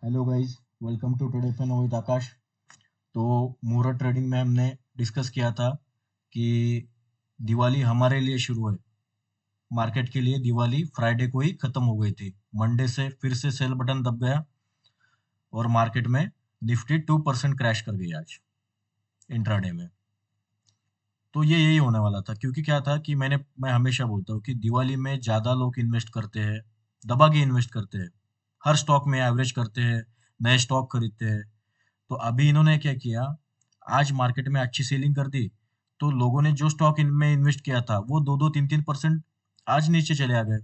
Hello guys, welcome to today fun with Akash. तो मुहूर्त trading में हमने डिस्कस किया था कि दिवाली हमारे लिए शुरू है। मार्केट के लिए दिवाली फ्राइडे को ही खत्म हो गई थी। मंडे से फिर से सेल बटन दब गया और मार्केट में निफ्टी 2% क्रैश कर गई आज इंट्राडे में। तो ये यही होने वाला था, क्योंकि क्या था कि मैं हमेशा बोलता हूँ कि दिवाली में ज़्यादा लोग इन्वेस्ट करते हैं, दबा के इन्वेस्ट करते हैं, हर स्टॉक में एवरेज करते हैं, नए स्टॉक खरीदते हैं। तो अभी इन्होंने क्या किया, आज मार्केट में अच्छी सेलिंग कर दी, तो लोगों ने जो स्टॉक इनमें इन्वेस्ट किया था वो 2-2, 3-3% आज नीचे चले आ गए।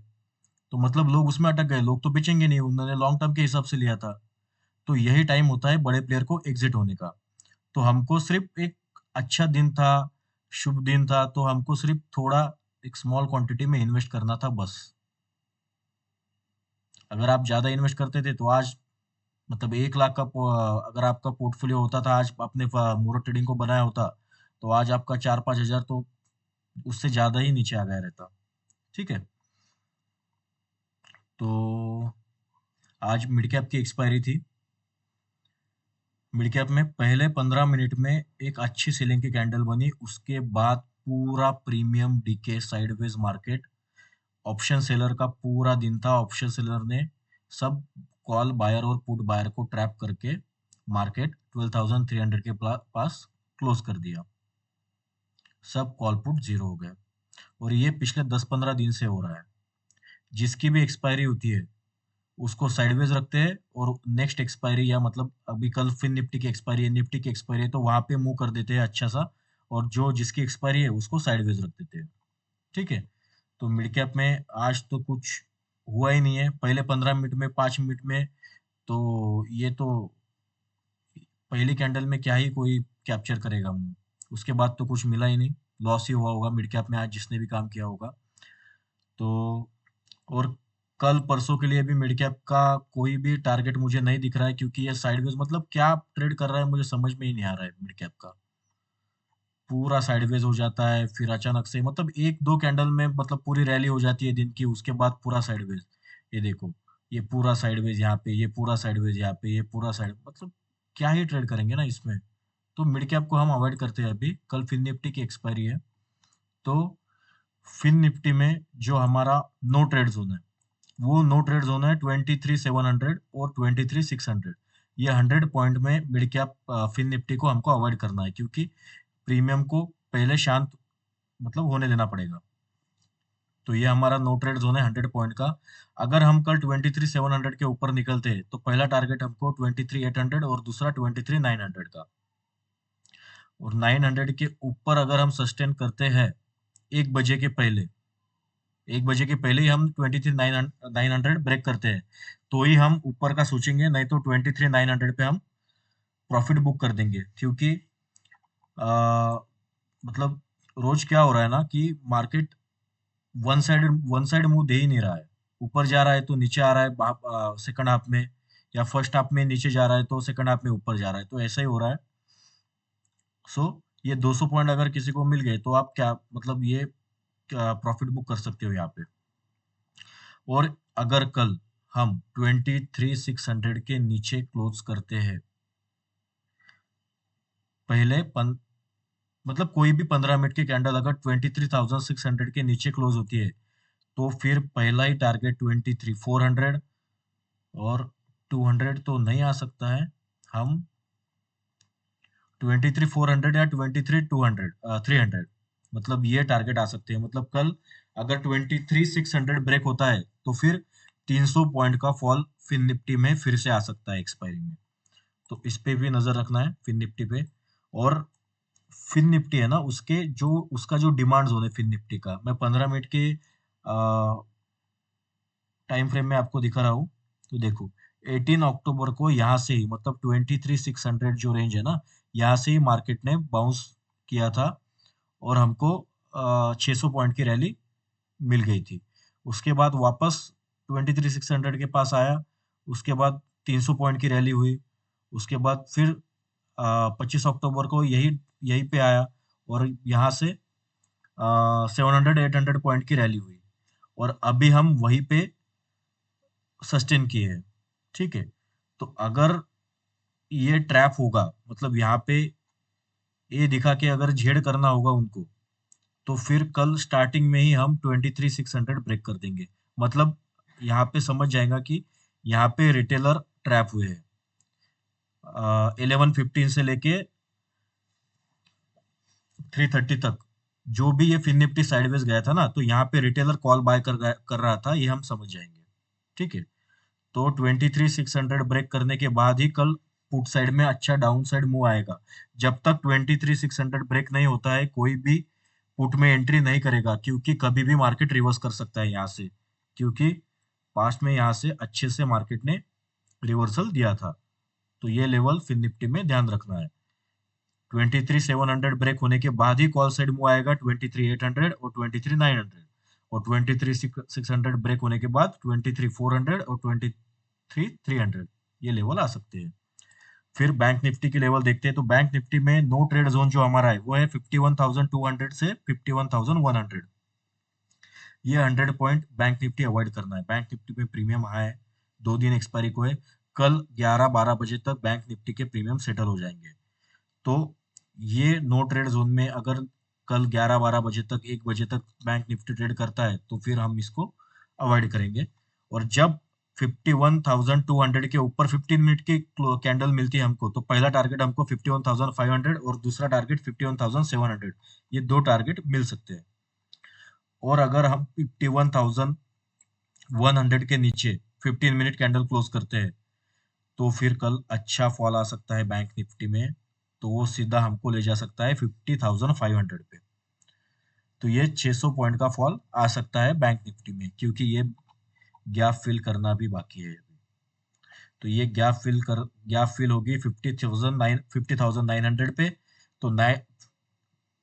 तो मतलब लोग उसमें अटक गए, लोग तो बेचेंगे नहीं, उन्होंने लॉन्ग टर्म के हिसाब से लिया था। तो यही टाइम होता है बड़े प्लेयर को एग्जिट होने का। तो हमको सिर्फ एक अच्छा दिन था, शुभ दिन था, तो हमको सिर्फ थोड़ा एक स्मॉल क्वांटिटी में इन्वेस्ट करना था बस। अगर आप ज्यादा इन्वेस्ट करते थे तो आज मतलब 1 लाख का अगर आपका पोर्टफोलियो होता था, आज आपने मूरो ट्रेडिंग को बनाया होता, तो आज आपका 4-5 हजार तो उससे ज्यादा ही नीचे आ गया रहता। ठीक है। तो आज मिड कैप की एक्सपायरी थी। मिड कैप में पहले 15 मिनट में एक अच्छी सेलिंग की कैंडल बनी, उसके बाद पूरा premium DK sideways market. Option seller का पूरा दिन था, ऑप्शन सेलर ने सब कॉल बायर और पुट बायर को ट्रैप करके मार्केट 12,300 के पास क्लोज कर दिया। सब कॉल पुट जीरो हो गए। और ये पिछले 10-15 दिन से हो रहा है। जिसकी भी एक्सपायरी होती है उसको साइडवेज रखते हैं, और नेक्स्ट एक्सपायरी या मतलब अभी कल फिर निफ्टी की एक्सपायरी है, निफ्टी की एक्सपायरी है, तो वहां पे मूव कर देते हैं अच्छा सा, और जो जिसकी एक्सपायरी है उसको साइडवेज रख देते हैं। ठीक है। तो मिड कैप में आज तो कुछ हुआ ही नहीं है। पहले 15 मिनट में, 5 मिनट में, तो ये तो पहली कैंडल में क्या ही कोई कैप्चर करेगा मुंह। उसके बाद तो कुछ मिला ही नहीं। लॉस ही हुआ होगा मिड कैप में आज जिसने भी काम किया होगा। तो और कल परसों के लिए भी मिड कैप का कोई भी टारगेट मुझे नहीं दिख रहा है, क्योंकि ये साइडवेज मतलब क्या ट्रेड कर रहा है मुझे समझ में ही नहीं आ रहा है मिड कैप का। पूरा साइडवेज हो जाता है, फिर अचानक से मतलब एक दो कैंडल में मतलब पूरी रैली हो जाती है दिन की, उसके बाद पूरा साइडवेज। ये देखो, ये पूरा साइडवेज यहाँ पे, ये पूरा साइडवेज यहाँ पे, ये पूरा साइड मतलब क्या ही ट्रेड करेंगे ना इसमें। तो मिड कैप को हम अवॉइड करते हैं। अभी कल फिन निफ्टी की एक्सपायरी है, तो फिन निफ्टी में जो हमारा नो ट्रेड जोन है, वो नो ट्रेड जोन है 23,700 और 23,600। ये 100 पॉइंट में मिड कैप फिन निफ्टी को हमको अवॉइड करना है, क्योंकि प्रीमियम को पहले शांत मतलब होने देना पड़ेगा। तो ये हमारा नो ट्रेड जोन है 100 पॉइंट का। अगर हम कल 23,700 के ऊपर निकलते हैं तो पहला टारगेट हमको 23,800 और दूसरा 23,900 का। और 900 के ऊपर अगर हम सस्टेन करते हैं 1 बजे के पहले, 1 बजे के पहले ही हम 23,900 ब्रेक करते हैं, तो ही हम ऊपर का सोचेंगे, नहीं तो 23,900 पे हम प्रॉफिट बुक कर देंगे। क्योंकि आ, मतलब रोज क्या हो रहा है ना कि मार्केट वन साइड मुंह दे ही नहीं रहा है। ऊपर जा रहा है तो नीचे आ रहा है सेकंड हाफ में, या फर्स्ट हाफ में नीचे जा रहा है तो सेकंड हाफ में ऊपर जा रहा है, तो ऐसा ही हो रहा है। सो ये 200 पॉइंट अगर किसी को मिल गए तो आप क्या मतलब ये प्रॉफिट बुक कर सकते हो यहाँ पे। और अगर कल हम 23,600 के नीचे क्लोज करते हैं, पहले मतलब कोई भी 15 मिनट की कैंडल अगर 23,600 के नीचे क्लोज होती है, तो फिर पहला ही टारगेट 23,400, और 200 तो नहीं आ सकता है। हम 23,400 या 23,200 300 मतलब ये टारगेट आ सकते हैं। मतलब कल अगर 23,600 ब्रेक होता है तो फिर 300 पॉइंट का फॉल फिन निफ्टी में फिर से आ सकता है एक्सपायरी में। तो इस पे भी नजर रखना है फिन निफ्टी पे। और फिन निफ्टी है ना, उसके जो उसका जो डिमांड जोन है फिन निफ्टी का, मैं 15 मिनट के टाइम फ्रेम में आपको दिखा रहा हूँ। तो देखो, 18 अक्टूबर को यहाँ से ही मतलब 23,600 जो रेंज है ना, यहाँ से ही मार्केट ने बाउंस किया था, और हमको 600 पॉइंट की रैली मिल गई थी। उसके बाद वापस 23,600 के पास आया, उसके बाद 300 पॉइंट की रैली हुई। उसके बाद फिर 25 अक्टूबर को यही यही पे आया, और यहाँ से 700-800 पॉइंट की रैली हुई, और अभी हम वहीं पे सस्टेन किए हैं। ठीक है। तो अगर ये ट्रैप होगा, मतलब यहाँ पे ये दिखा के अगर झेड़ करना होगा उनको, तो फिर कल स्टार्टिंग में ही हम 23,600 ब्रेक कर देंगे। मतलब यहाँ पे समझ जाएगा कि यहाँ पे रिटेलर ट्रैप हुए हैं। 11:15 से लेके 3:30 तक जो भी ये फिन निफ्टी साइडवेज गया था ना, तो यहाँ पे रिटेलर कॉल बाय कर रहा था, ये हम समझ जाएंगे। ठीक है, तो 23,600 ब्रेक करने के बाद ही कल पुट साइड में अच्छा डाउन साइड मूव आएगा। जब तक 23,600 ब्रेक नहीं होता है, कोई भी पुट में एंट्री नहीं करेगा, क्योंकि कभी भी मार्केट रिवर्स कर सकता है यहाँ से, क्योंकि पास्ट में यहाँ से अच्छे से मार्केट ने रिवर्सल दिया था। तो ये लेवल फिन निफ्टी में ध्यान रखना है। 23,700 ब्रेक होने के बाद ही कॉल साइड मूव आएगा 23,800 और 23,900, और 23,600 ब्रेक होने के बाद 23,400 और 23,300 ये लेवल आ सकते हैं। फिर बैंक निफ्टी की लेवल देखते हैं, तो बैंक निफ्टी में नो ट्रेड जोन जो हमारा है वो है 51,200 से 51,100। ये 100 पॉइंट बैंक निफ्टी अवॉइड करना है। बैंक निफ्टी में प्रीमियम हाई है, 2 दिन एक्सपायरी को है। कल 11-12 बजे तक बैंक निफ्टी के प्रीमियम सेटल हो जाएंगे। तो ये नो ट्रेड जोन में अगर कल 11-12 बजे तक 1 बजे तक बैंक निफ्टी ट्रेड करता है, तो फिर हम इसको अवॉइड करेंगे। और जब 51,200 के ऊपर 15 मिनट की कैंडल मिलती है हमको, तो पहला टारगेट हमको 51,500 और दूसरा टारगेट 51,700, ये 2 टारगेट मिल सकते हैं। और अगर हम 51,100 के नीचे 15 मिनट कैंडल क्लोज करते हैं, तो फिर कल अच्छा फॉल आ सकता है बैंक निफ्टी में। तो वो सीधा हमको ले जा सकता है 50,500 पे। तो ये 600 पॉइंट का फॉल आ सकता है बैंक निफ्टी में, क्योंकि ये गैप फिल करना भी बाकी है। तो ये गैप फिल होगी 50,900 पे। तो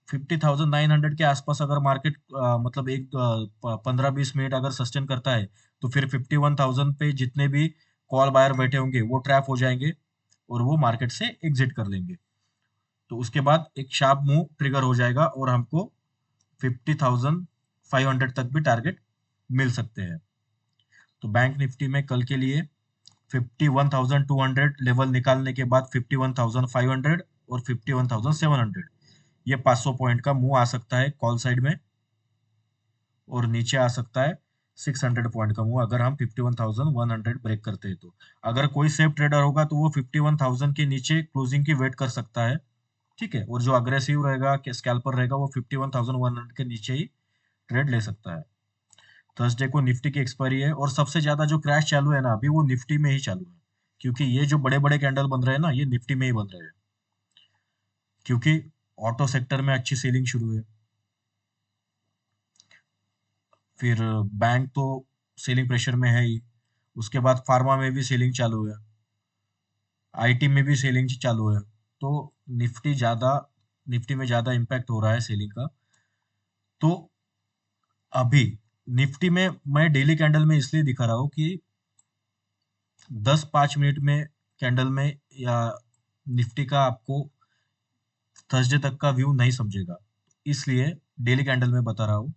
50,900 के आसपास अगर मार्केट मतलब एक 15-20 मिनट अगर सस्टेन करता है, तो फिर 51,000 पे जितने भी कॉल बायर बैठे होंगे वो ट्रैप हो जाएंगे और वो मार्केट से एग्जिट कर लेंगे। तो उसके बाद एक शार्प मूव ट्रिगर हो जाएगा और हमको 50,500 तक भी टारगेट मिल सकते हैं। तो बैंक निफ्टी में कल के लिए 51,200 लेवल निकालने के बाद 51,500 और 51,700, ये 500 पॉइंट का मूव आ सकता है कॉल साइड में। और नीचे आ सकता है 600 पॉइंट का मूव, अगर हम 51,100 ब्रेक करते हैं। तो अगर कोई सेफ ट्रेडर होगा तो वो 51,000 के नीचे क्लोजिंग की वेट कर सकता है। ठीक है, और जो अग्रेसिव रहेगा, स्कैल्पर रहेगा, वो 51,100 के नीचे ही ट्रेड ले सकता है। थर्सडे को निफ्टी की एक्सपायरी है, और सबसे ज्यादा जो क्रैश चालू है ना अभी, वो निफ्टी में ही चालू है, क्योंकि ये जो बड़े बड़े कैंडल बन रहे हैं ना, ये निफ्टी में ही बन रहे हैं, क्योंकि ऑटो सेक्टर में अच्छी सेलिंग शुरू है। फिर बैंक तो सेलिंग प्रेशर में है ही, उसके बाद फार्मा में भी सेलिंग चालू है, आईटी में भी सेलिंग चालू है। तो निफ्टी में ज्यादा इम्पैक्ट हो रहा है सेलिंग का। तो अभी निफ्टी में मैं डेली कैंडल में इसलिए दिखा रहा हूँ कि 10-5 मिनट में कैंडल में या निफ्टी का आपको थर्सडे तक का व्यू नहीं समझेगा, इसलिए डेली कैंडल में बता रहा हूँ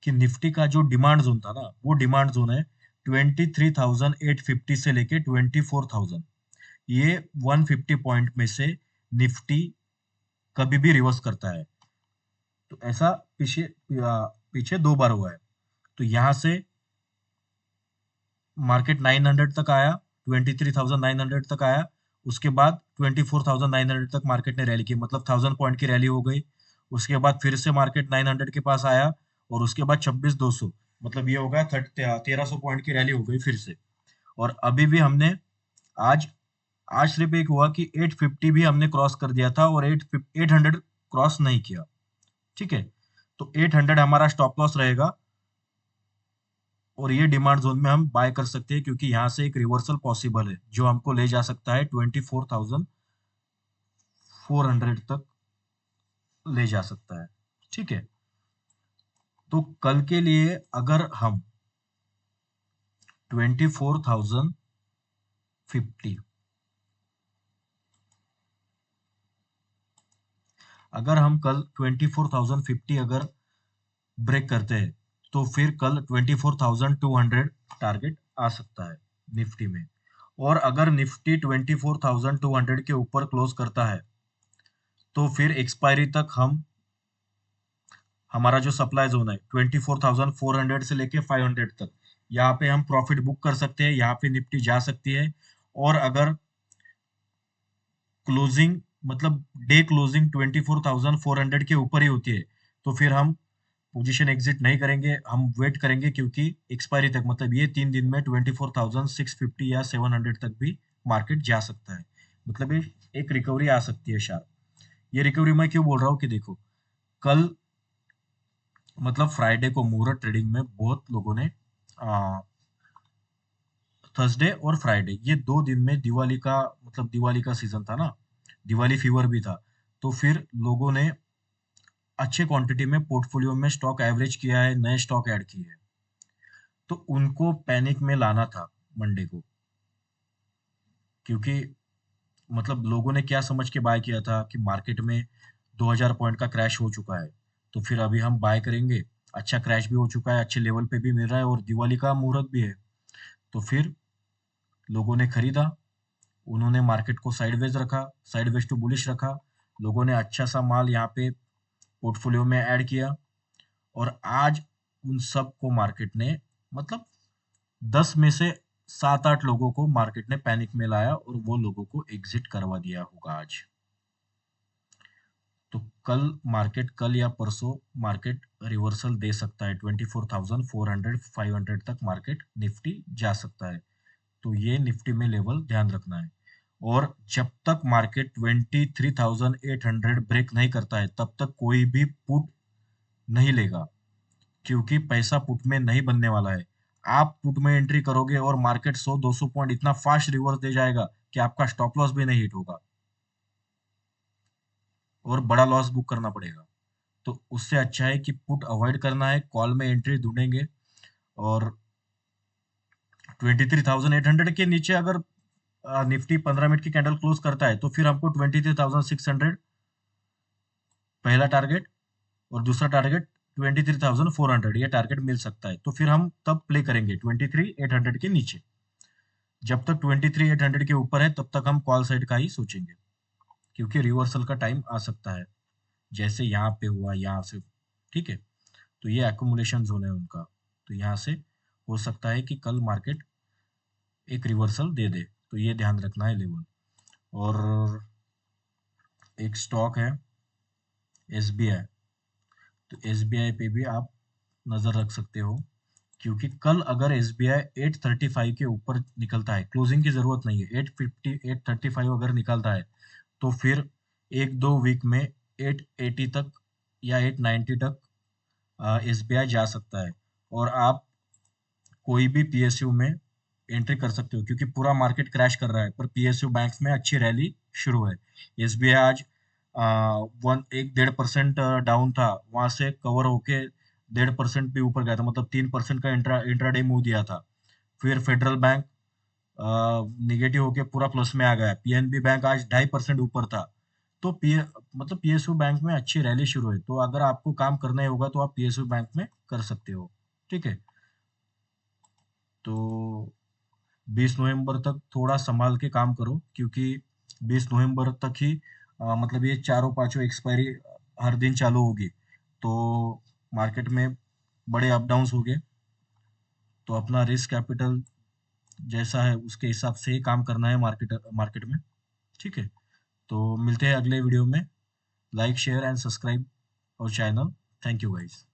कि निफ्टी का जो डिमांड जोन था ना, वो डिमांड जोन है 23,850 से लेके 24,000। ये 150 पॉइंट में से निफ्टी कभी भी रिवर्स करता है। तो ऐसा पीछे 2 बार हुआ है। तो यहाँ से मार्केट 900 तक आया, 23,900 तक आया, उसके बाद 24,900 तक मार्केट ने रैली की, मतलब 1,000 पॉइंट की रैली हो गई। उसके बाद फिर से मार्केट 900 के पास आया, और उसके बाद 26,200, मतलब ये हो गया 1300 पॉइंट की रैली हो गई फिर से। और अभी भी हमने आज आज सिर्फ एक हुआ कि 850 भी हमने क्रॉस कर दिया था, और 800 क्रॉस नहीं किया। ठीक है, तो 800 हमारा स्टॉप लॉस रहेगा, और ये डिमांड जोन में हम बाय कर सकते हैं, क्योंकि यहाँ से एक रिवर्सल पॉसिबल है जो हमको ले जा सकता है 24,400 तक ले जा सकता है। ठीक है, तो कल के लिए अगर हम 24,050, अगर हम कल 24,050 अगर ब्रेक करते हैं, तो फिर कल 24,200 टारगेट आ सकता है निफ्टी में। और अगर निफ्टी 24,200 के ऊपर क्लोज करता है तो फिर एक्सपायरी तक हमारा जो सप्लाई जोन है 24,400 से लेके 500 तक, यहाँ पे हम प्रॉफिट बुक कर सकते हैं, यहाँ पे निफ्टी जा सकती है। और अगर क्लोजिंग मतलब डे क्लोजिंग 24,400 के ऊपर ही होती है तो फिर हम पोजीशन एग्जिट नहीं करेंगे, हम वेट करेंगे, क्योंकि एक्सपायरी तक मतलब ये 3 दिन में 24,650 या 700 तक भी मार्केट जा सकता है। मतलब ये एक रिकवरी आ सकती है शार्प। ये रिकवरी मैं क्यों बोल रहा हूँ कि देखो, कल मतलब फ्राइडे को मुहूर्त ट्रेडिंग में बहुत लोगों ने थर्सडे और फ्राइडे ये 2 दिन में दिवाली का मतलब दिवाली का सीजन था ना, दिवाली फीवर भी था, तो फिर लोगों ने अच्छे क्वांटिटी में पोर्टफोलियो में स्टॉक एवरेज किया है, नए स्टॉक ऐड किए हैं। तो उनको पैनिक में लाना था मंडे को, क्योंकि मतलब लोगों ने क्या समझ के बाय किया था कि मार्केट में 2000 पॉइंट का क्रैश हो चुका है, तो फिर अभी हम बाय करेंगे, अच्छा क्रैश भी हो चुका है, अच्छे लेवल पे भी मिल रहा है और दिवाली का मुहूर्त भी है। तो फिर लोगों ने खरीदा, उन्होंने मार्केट को साइडवेज रखा, साइडवेज टू बुलिश रखा, लोगों ने अच्छा सा माल यहाँ पे पोर्टफोलियो में ऐड किया। और आज उन सब को मार्केट ने मतलब 10 में से 7-8 लोगों को मार्केट ने पैनिक में लाया और वो लोगों को एग्जिट करवा दिया होगा आज। तो कल या परसों मार्केट रिवर्सल दे सकता है, 24,400 500 तक मार्केट निफ्टी जा सकता है। तो ये निफ्टी में लेवल ध्यान रखना है। और जब तक मार्केट 23,800 ब्रेक नहीं करता है तब तक कोई भी पुट नहीं लेगा, क्योंकि पैसा पुट में नहीं बनने वाला है। आप पुट में एंट्री करोगे और मार्केट 100-200 पॉइंट इतना फास्ट रिवर्स दे जाएगा कि आपका स्टॉप लॉस भी नहीं हिट होगा और बड़ा लॉस बुक करना पड़ेगा। तो उससे अच्छा है कि पुट अवॉइड करना है, कॉल में एंट्री ढूंढेंगे। और 23,800 के नीचे अगर निफ्टी 15 मिनट की कैंडल क्लोज करता है तो फिर हमको 23,600 पहला टारगेट और दूसरा टारगेट 23,400 ये टारगेट मिल सकता है। तो फिर हम तब प्ले करेंगे 23,800 के नीचे। जब तक 23,800 के ऊपर है तब तक हम कॉल साइड का ही सोचेंगे, क्योंकि रिवर्सल का टाइम आ सकता है, जैसे यहाँ पे हुआ यहाँ से। ठीक है, तो ये एकुमुलेशन जोन है उनका, तो यहाँ से हो सकता है कि कल मार्केट एक रिवर्सल दे दे, तो ये ध्यान रखना है लेवल। और एक स्टॉक है एसबीआई, तो एसबीआई पे भी आप नजर रख सकते हो, क्योंकि कल अगर एसबीआई 835 के ऊपर निकलता है, क्लोजिंग की जरूरत नहीं है, 850 835 अगर निकलता है तो फिर 1-2 वीक में 880 तक या 890 तक एसबीआई जा सकता है। और आप कोई भी पीएसयू में एंट्री कर सकते हो, क्योंकि पूरा मार्केट क्रैश कर रहा है पर पीएसयू बैंक्स में अच्छी रैली शुरू है। एसबीआई आज 1.5% डाउन था, वहां से कवर होके 1.5% भी ऊपर गया था, मतलब 3% का इंट्राडे मूव दिया था। फिर फेडरल बैंक निगेटिव होके पूरा प्लस में आ गया, पीएनबी बैंक आज 2.5% ऊपर था। तो मतलब पीएसयू बैंक में अच्छी रैली शुरू है, तो अगर आपको काम करना ही होगा तो आप पीएसयू बैंक में कर सकते हो। ठीक है, तो 20 नवंबर तक थोड़ा संभाल के काम करो, क्योंकि 20 नवंबर तक ही मतलब ये चारों पांचों एक्सपायरी हर दिन चालू होगी, तो मार्केट में बड़े अप डाउन्स होंगे। तो अपना रिस्क कैपिटल जैसा है उसके हिसाब से ही काम करना है मार्केट मार्केट में। ठीक है, तो मिलते हैं अगले वीडियो में। लाइक शेयर एंड सब्सक्राइब और चैनल। Thank you guys.